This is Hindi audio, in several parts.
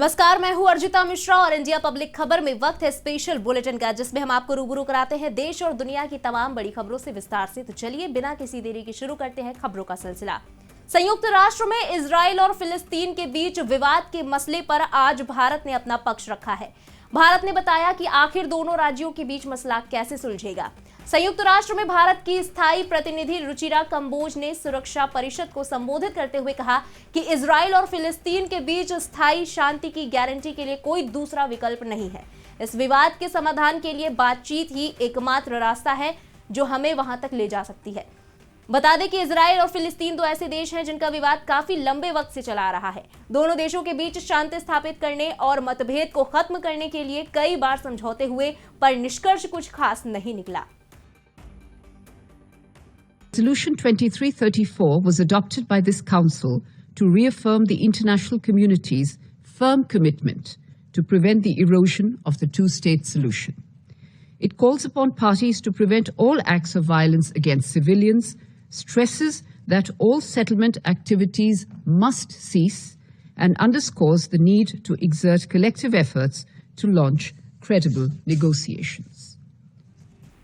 नमस्कार, मैं हूं अर्जिता मिश्रा और इंडिया पब्लिक खबर में वक्त है स्पेशल बुलेटिन का, जिसमें हम आपको रूबरू कराते हैं देश और दुनिया की तमाम बड़ी खबरों से विस्तार से। तो चलिए बिना किसी देरी के शुरू करते हैं खबरों का सिलसिला। संयुक्त राष्ट्र में इजराइल और फिलिस्तीन के बीच विवाद के मसले पर आज भारत ने अपना पक्ष रखा है। भारत ने बताया कि आखिर दोनों राज्यों के बीच मसला कैसे सुलझेगा। संयुक्त राष्ट्र में भारत की स्थायी प्रतिनिधि रुचिरा कंबोज ने सुरक्षा परिषद को संबोधित करते हुए कहा कि इजराइल और फिलिस्तीन के बीच स्थायी शांति की गारंटी के लिए कोई दूसरा विकल्प नहीं है। इस विवाद के समाधान के लिए बातचीत ही एकमात्र रास्ता है जो हमें वहां तक ले जा सकती है। बता दें कि इजराइल और फिलिस्तीन दो ऐसे देश हैं जिनका विवाद काफी लंबे वक्त से चला आ रहा है। दोनों देशों के बीच शांति स्थापित करने और मतभेद को खत्म करने के लिए कई बार समझौते हुए, पर निष्कर्ष कुछ खास नहीं निकला। Resolution 2334 was adopted by this Council to reaffirm the international community's firm commitment to prevent the erosion of the two-state solution. It calls upon parties to prevent all acts of violence against civilians, stresses that all settlement activities must cease, and underscores the need to exert collective efforts to launch credible negotiations.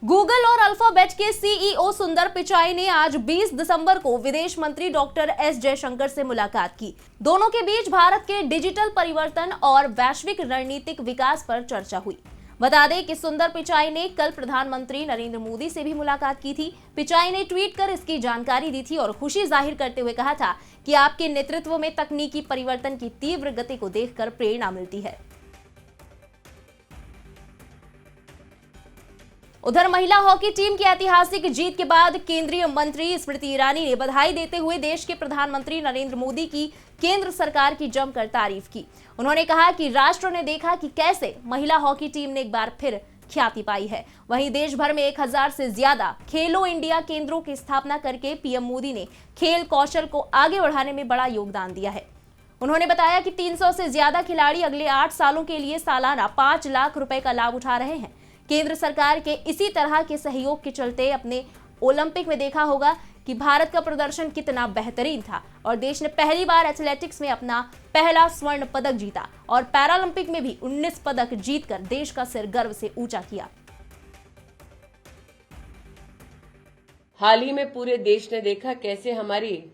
Google और अल्फाबेट के सीईओ सुंदर पिचाई ने आज 20 दिसंबर को विदेश मंत्री डॉक्टर एस जयशंकर से मुलाकात की। दोनों के बीच भारत के डिजिटल परिवर्तन और वैश्विक रणनीतिक विकास पर चर्चा हुई। बता दें कि सुंदर पिचाई ने कल प्रधानमंत्री नरेंद्र मोदी से भी मुलाकात की थी। पिचाई ने ट्वीट कर इसकी जानकारी दी थी और खुशी जाहिर करते हुए कहा था कि आपके नेतृत्व में तकनीकी परिवर्तन की तीव्र गति को देखकर प्रेरणा मिलती है। उधर महिला हॉकी टीम की ऐतिहासिक जीत के बाद केंद्रीय मंत्री स्मृति ईरानी ने बधाई देते हुए देश के प्रधानमंत्री नरेंद्र मोदी की केंद्र सरकार की जमकर तारीफ की। उन्होंने कहा कि राष्ट्र ने देखा कि कैसे महिला हॉकी टीम ने एक बार फिर ख्याति पाई है। वहीं देश भर में 1000 से ज्यादा खेलो इंडिया केंद्रों की स्थापना करके पीएम मोदी ने खेल कौशल को आगे बढ़ाने में बड़ा योगदान दिया है। उन्होंने बताया कि 300 से ज्यादा खिलाड़ी अगले 8 सालों के लिए सालाना 5 लाख रुपए का लाभ उठा रहे हैं। केंद्र सरकार के इसी तरह के सहयोग के चलते अपने ओलंपिक में देखा होगा कि भारत का प्रदर्शन कितना बेहतरीन था और देश ने पहली बार एथलेटिक्स में अपना पहला स्वर्ण पदक जीता और पैरालंपिक में भी 19 पदक जीतकर देश का सिर गर्व से ऊंचा किया। हाल ही में पूरे देश ने देखा कैसे हमारी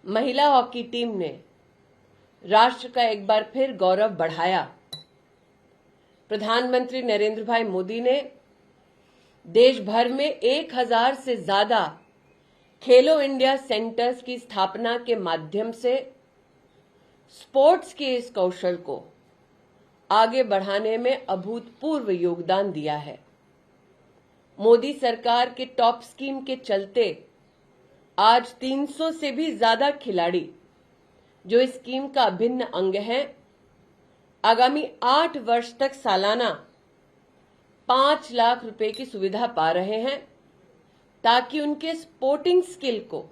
महिला हॉकी टीम ने राष्ट्र का एक बार फिर गौरव बढ़ाया। प्रधानमंत्री नरेंद्र भाई मोदी ने देश भर में 1000 से ज्यादा खेलो इंडिया सेंटर्स की स्थापना के माध्यम से स्पोर्ट्स के इस कौशल को आगे बढ़ाने में अभूतपूर्व योगदान दिया है। मोदी सरकार के टॉप स्कीम के चलते आज 300 से भी ज्यादा खिलाड़ी जो इस स्कीम का अभिन्न अंग है, आगामी 8 वर्ष तक सालाना 5 लाख रुपए की सुविधा पा रहे हैं ताकि उनके स्पोर्टिंग स्किल को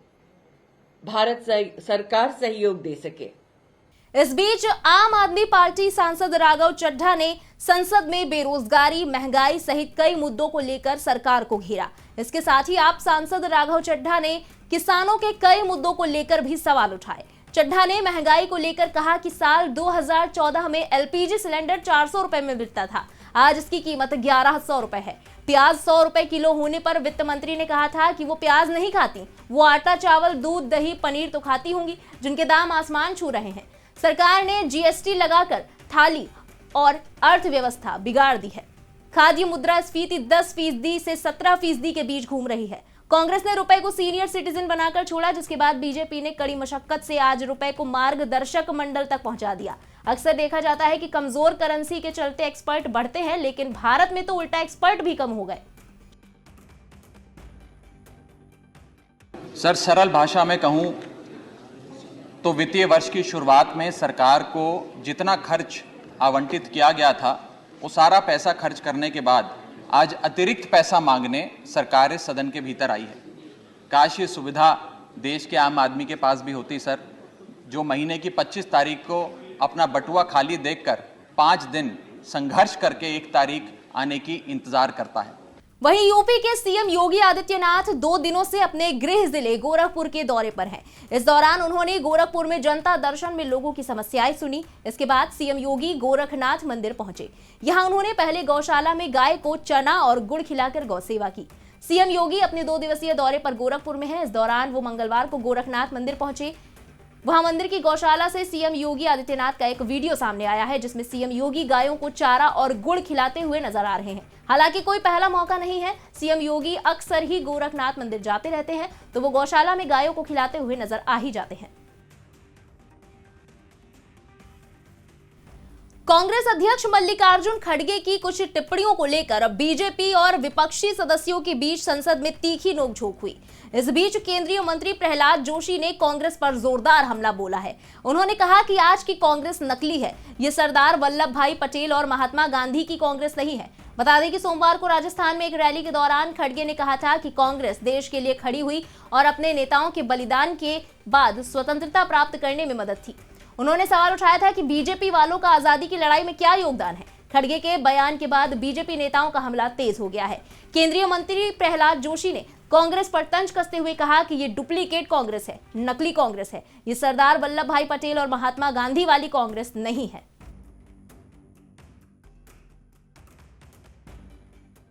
भारत सरकार सहयोग दे सके। इस बीच आम आदमी पार्टी सांसद राघव चड्ढा ने संसद में बेरोजगारी, महंगाई सहित कई मुद्दों को लेकर सरकार को घेरा। इसके साथ ही आप सांसद राघव चड्ढा ने किसानों के कई मुद्दों को लेकर भी सवाल उठाए। चड्ढा ने महंगाई को लेकर कहा कि साल 2014 में एलपीजी सिलेंडर 400 रुपए में बिकता था, आज इसकी कीमत 1100 रुपए है। प्याज 100 रुपए किलो होने पर वित्त मंत्री ने कहा था कि वो प्याज नहीं खाती, वो आटा, चावल, दूध, दही, पनीर तो खाती होंगी, जिनके दाम आसमान छू रहे हैं। सरकार ने जीएसटी लगाकर थाली और अर्थव्यवस्था बिगाड़ दी है। खाद्य मुद्रास्फीति 10% से 17% के बीच घूम रही है। कांग्रेस ने रुपए को सीनियर सिटीजन बनाकर छोड़ा, जिसके बाद बीजेपी ने कड़ी मशक्कत से आज रुपए को मार्गदर्शक मंडल तक पहुंचा दिया। अक्सर देखा जाता है कि कमजोर करेंसी के चलते एक्सपर्ट बढ़ते हैं, लेकिन भारत में तो उल्टा एक्सपर्ट भी कम हो गए। सर, सरल भाषा में कहूं तो वित्तीय वर्ष की शुरुआत में सरकार को जितना खर्च आवंटित किया गया था, वो सारा पैसा खर्च करने के बाद आज अतिरिक्त पैसा मांगने सरकार इस सदन के भीतर आई है। काश ये सुविधा देश के आम आदमी के पास भी होती सर, जो महीने की 25 तारीख को अपना बटुआ खाली देखकर 5 दिन संघर्ष करके 1 तारीख आने की इंतजार करता है। वहीं यूपी के सीएम योगी आदित्यनाथ 2 दिनों से अपने गृह जिले गोरखपुर के दौरे पर हैं। इस दौरान उन्होंने गोरखपुर में जनता दर्शन में लोगों की समस्याएं सुनी। इसके बाद सीएम योगी गोरखनाथ मंदिर पहुंचे। यहां उन्होंने पहले गौशाला में गाय को चना और गुड़ खिलाकर गौ सेवा की। सीएम योगी अपने 2 दिवसीय दौरे पर गोरखपुर में हैं। इस दौरान वो मंगलवार को गोरखनाथ मंदिर पहुंचे। वहां मंदिर की गौशाला से सीएम योगी आदित्यनाथ का एक वीडियो सामने आया है, जिसमें सीएम योगी गायों को चारा और गुड़ खिलाते हुए नजर आ रहे हैं। हालांकि कोई पहला मौका नहीं है। सीएम योगी अक्सर ही गोरखनाथ मंदिर जाते रहते हैं, तो वो गौशाला में गायों को खिलाते हुए नजर आ ही जाते हैं। कांग्रेस अध्यक्ष मल्लिकार्जुन खड़गे की कुछ टिप्पणियों को लेकर बीजेपी और विपक्षी सदस्यों के बीच संसद में तीखी नोकझोंक हुई। इस बीच केंद्रीय मंत्री प्रहलाद जोशी ने कांग्रेस पर जोरदार हमला बोला है। उन्होंने कहा कि आज की कांग्रेस नकली है। ये सरदार वल्लभ भाई पटेल और महात्मा गांधी की कांग्रेस नहीं है। बता दें कि सोमवार को राजस्थान में एक रैली के दौरान खड़गे ने कहा था कि कांग्रेस देश के लिए खड़ी हुई और अपने नेताओं के बलिदान के बाद स्वतंत्रता प्राप्त करने में मदद थी। उन्होंने सवाल उठाया था कि बीजेपी वालों का आजादी की लड़ाई में क्या योगदान है। खड़गे के बयान के बाद बीजेपी नेताओं का हमला तेज हो गया है। केंद्रीय मंत्री प्रहलाद जोशी ने कांग्रेस पर तंज कसते हुए कहा कि ये डुप्लीकेट कांग्रेस है, नकली कांग्रेस है। ये सरदार वल्लभ भाई पटेल और महात्मा गांधी वाली कांग्रेस नहीं है।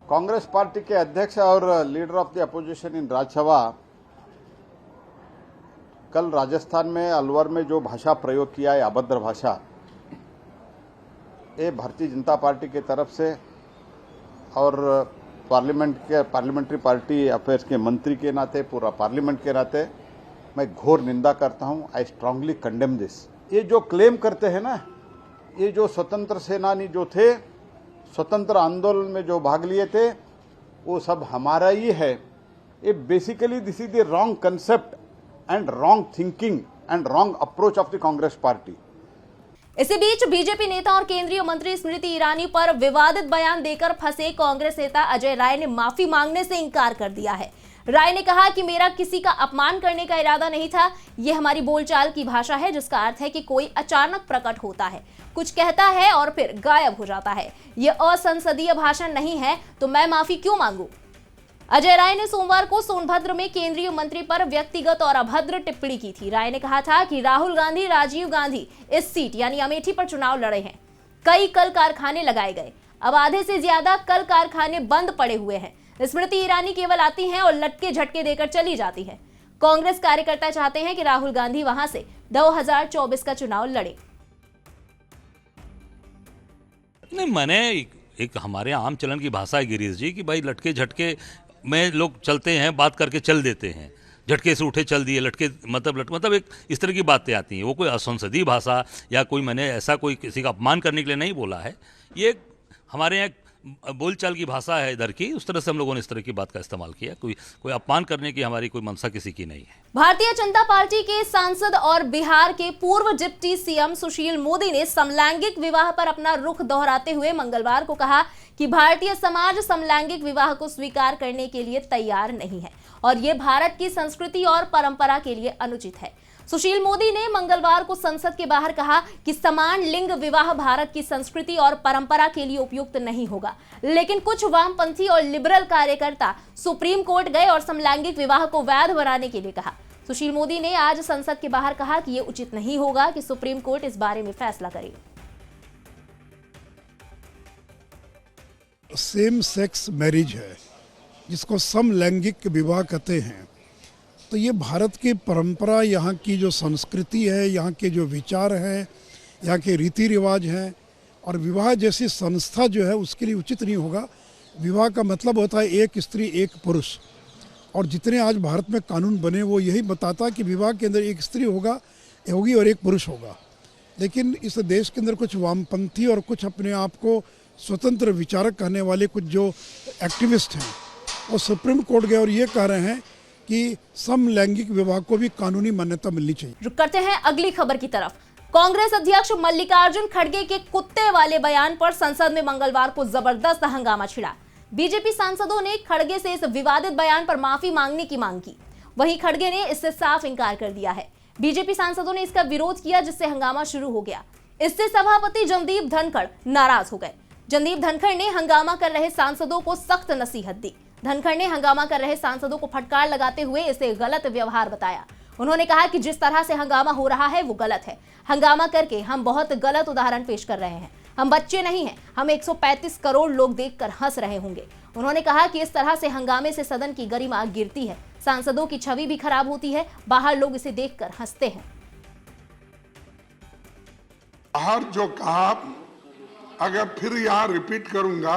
कांग्रेस पार्टी के अध्यक्ष और leader of the opposition in Rajya Sabha कल राजस्थान में अलवर में जो भाषा प्रयोग किया है, अभद्र भाषा, ये भारतीय जनता पार्टी की तरफ से और पार्लियामेंट्री पार्टी अफेयर्स के मंत्री के नाते, पूरा पार्लियामेंट के नाते मैं घोर निंदा करता हूं। I strongly condemn this. ये जो क्लेम करते हैं ना, ये जो स्वतंत्र सेनानी जो थे, स्वतंत्र आंदोलन में जो भाग लिए थे, वो सब हमारा ही है। ये basically this is the wrong concept and wrong thinking and wrong approach of the Congress party. इसी बीच बीजेपी नेता और केंद्रीय मंत्री स्मृति ईरानी पर विवादित बयान देकर फंसे कांग्रेस नेता अजय राय ने माफी मांगने से इनकार कर दिया है। राय ने कहा कि मेरा किसी का अपमान करने का इरादा नहीं था। यह हमारी बोलचाल की भाषा है, जिसका अर्थ है कि कोई अचानक प्रकट होता है, कुछ कहता है और फिर गायब हो जाता है। यह असंसदीय भाषण नहीं है, तो मैं माफी क्यों मांगू। अजय राय ने सोमवार को सोनभद्र में केंद्रीय मंत्री पर व्यक्तिगत और अभद्र टिप्पणी की थी। राय ने कहा था कि राहुल गांधी, राजीव गांधी इस सीट यानी अमेठी पर चुनाव लड़े हैं। कई कल कारखाने लगाए गए, अब आधे से ज्यादा कल कारखाने बंद पड़े हुए हैं। स्मृति ईरानी केवल आती हैं और लटके झटके देकर चली जाती है। कांग्रेस कार्यकर्ता चाहते हैं कि राहुल गांधी वहां से 2024 का चुनाव लड़े। नहीं, मैंने एक हमारे आम चलन की भाषा है गिरीश जी कि भाई लटके झटके में लोग चलते हैं, बात करके चल देते हैं। झटके से उठे चल दिए, लटके मतलब एक इस तरह की बातें आती हैं। वो कोई असंसदीय भाषा या कोई मैंने ऐसा कोई किसी का अपमान करने के लिए नहीं बोला है। ये हमारे यहाँ बोलचाल की भाषा है इधर की, उस तरह से हम लोगों ने इस तरह की बात का इस्तेमाल किया। कोई अपमान करने की हमारी कोई मंशा किसी की नहीं है। भारतीय जनता पार्टी के सांसद और बिहार के पूर्व डिप्टी सीएम सुशील मोदी ने समलैंगिक विवाह पर अपना रुख दोहराते हुए मंगलवार को कहा कि भारतीय समाज समलैंगिक विवाह को स्वीकार करने के लिए तैयार नहीं है और ये भारत की संस्कृति और परंपरा के लिए अनुचित है। सुशील मोदी ने मंगलवार को संसद के बाहर कहा कि समान लिंग विवाह भारत की संस्कृति और परंपरा के लिए उपयुक्त नहीं होगा, लेकिन कुछ वामपंथी और लिबरल कार्यकर्ता सुप्रीम कोर्ट गए और समलैंगिक विवाह को वैध बनाने के लिए कहा। सुशील मोदी ने आज संसद के बाहर कहा कि यह उचित नहीं होगा कि सुप्रीम कोर्ट इस बारे में फैसला करे। सेम सेक्स मैरिज है, जिसको समलैंगिक विवाह कहते हैं, तो ये भारत की परंपरा, यहाँ की जो संस्कृति है, यहाँ के जो विचार हैं, यहाँ के रीति रिवाज हैं, और विवाह जैसी संस्था जो है उसके लिए उचित नहीं होगा। विवाह का मतलब होता है एक स्त्री एक पुरुष, और जितने आज भारत में कानून बने वो यही बताता है कि विवाह के अंदर एक स्त्री होगी और एक पुरुष होगा। लेकिन इस देश के अंदर कुछ वामपंथी और कुछ अपने आप को स्वतंत्र विचारक कहने वाले कुछ जो एक्टिविस्ट हैं, वो सुप्रीम कोर्ट गए और ये कह रहे हैं कि समलैंगिक विवाह को भी कानूनी मान्यता मिलनी चाहिए। रुक करते हैं अगली खबर की तरफ। कांग्रेस अध्यक्ष मल्लिकार्जुन खड़गे के कुत्ते वाले बयान पर संसद में मंगलवार को जबरदस्त हंगामा छिड़ा। बीजेपी सांसदों ने खड़गे से इस विवादित बयान पर माफी मांगने की मांग की। वहीं खड़गे ने इससे साफ इंकार कर दिया है। बीजेपी सांसदों ने इसका विरोध किया, जिससे हंगामा शुरू हो गया। इससे सभापति जगदीप धनखड़ नाराज हो गए। जगदीप धनखड़ ने हंगामा कर रहे सांसदों को सख्त नसीहत दी। धनखड़ ने हंगामा कर रहे सांसदों को फटकार लगाते हुए इसे गलत व्यवहार बताया। उन्होंने कहा कि जिस तरह से हंगामा हो रहा है वो गलत है। हंगामा करके हम बहुत गलत उदाहरण पेश कर रहे हैं। हम बच्चे नहीं हैं, हम 135 करोड़ लोग देखकर हंस रहे होंगे। उन्होंने कहा कि इस तरह से हंगामे से सदन की गरिमा गिरती है, सांसदों की छवि भी खराब होती है, बाहर लोग इसे देखकर हंसते हैं। बाहर जो कहा अगर फिर यहाँ रिपीट करूंगा,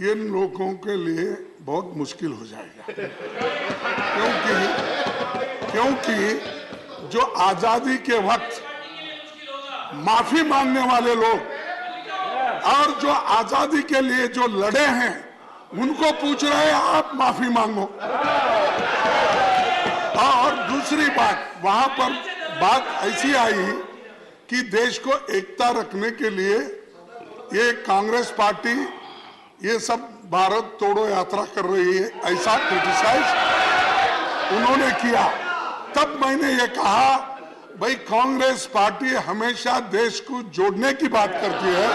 इन लोगों के लिए बहुत मुश्किल हो जाएगा, क्योंकि जो आजादी के वक्त माफी मांगने वाले लोग और जो आजादी के लिए जो लड़े हैं उनको पूछ रहे हैं आप माफी मांगो। और दूसरी बात, वहां पर बात ऐसी आई कि देश को एकता रखने के लिए ये कांग्रेस पार्टी ये सब भारत तोड़ो यात्रा कर रही है, ऐसा क्रिटिसाइज उन्होंने किया। तब मैंने ये कहा भाई कांग्रेस पार्टी हमेशा देश को जोड़ने की बात करती है।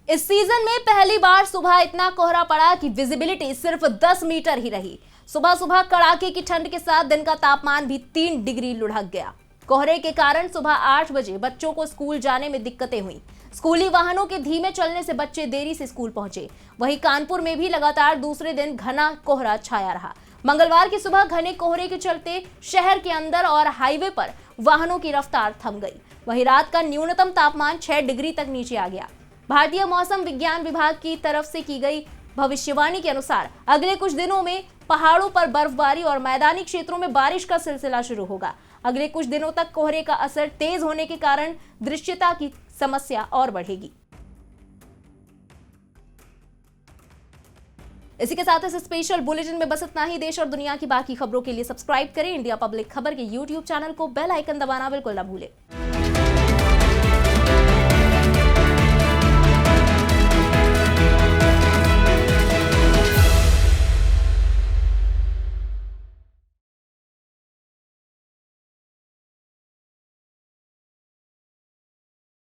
इस सीजन में पहली बार सुबह इतना कोहरा पड़ा कि विजिबिलिटी सिर्फ 10 मीटर ही रही। सुबह सुबह कड़ाके की ठंड के साथ दिन का तापमान भी 3 डिग्री लुढ़क गया। कोहरे के कारण सुबह 8 बजे बच्चों को स्कूल जाने में दिक्कतें हुई। स्कूली वाहनों के धीमे चलने से बच्चे देरी से स्कूल पहुंचे। वहीं कानपुर में भी लगातार दूसरे दिन घना कोहरा छाया रहा। मंगलवार की सुबह घने कोहरे के चलते शहर के अंदर और हाईवे पर वाहनों की रफ्तार थम गई। वहीं रात का न्यूनतम तापमान 6 डिग्री तक नीचे आ गया। भारतीय मौसम विज्ञान विभाग की तरफ से की गई भविष्यवाणी के अनुसार अगले कुछ दिनों में पहाड़ों पर बर्फबारी और मैदानी क्षेत्रों में बारिश का सिलसिला शुरू होगा। अगले कुछ दिनों तक कोहरे का असर तेज होने के कारण दृश्यता की समस्या और बढ़ेगी। इसी के साथ इस स्पेशल बुलेटिन में बस इतना ही। देश और दुनिया की बाकी खबरों के लिए सब्सक्राइब करें इंडिया पब्लिक खबर के YouTube चैनल को। बेल आइकन दबाना बिल्कुल न भूलें।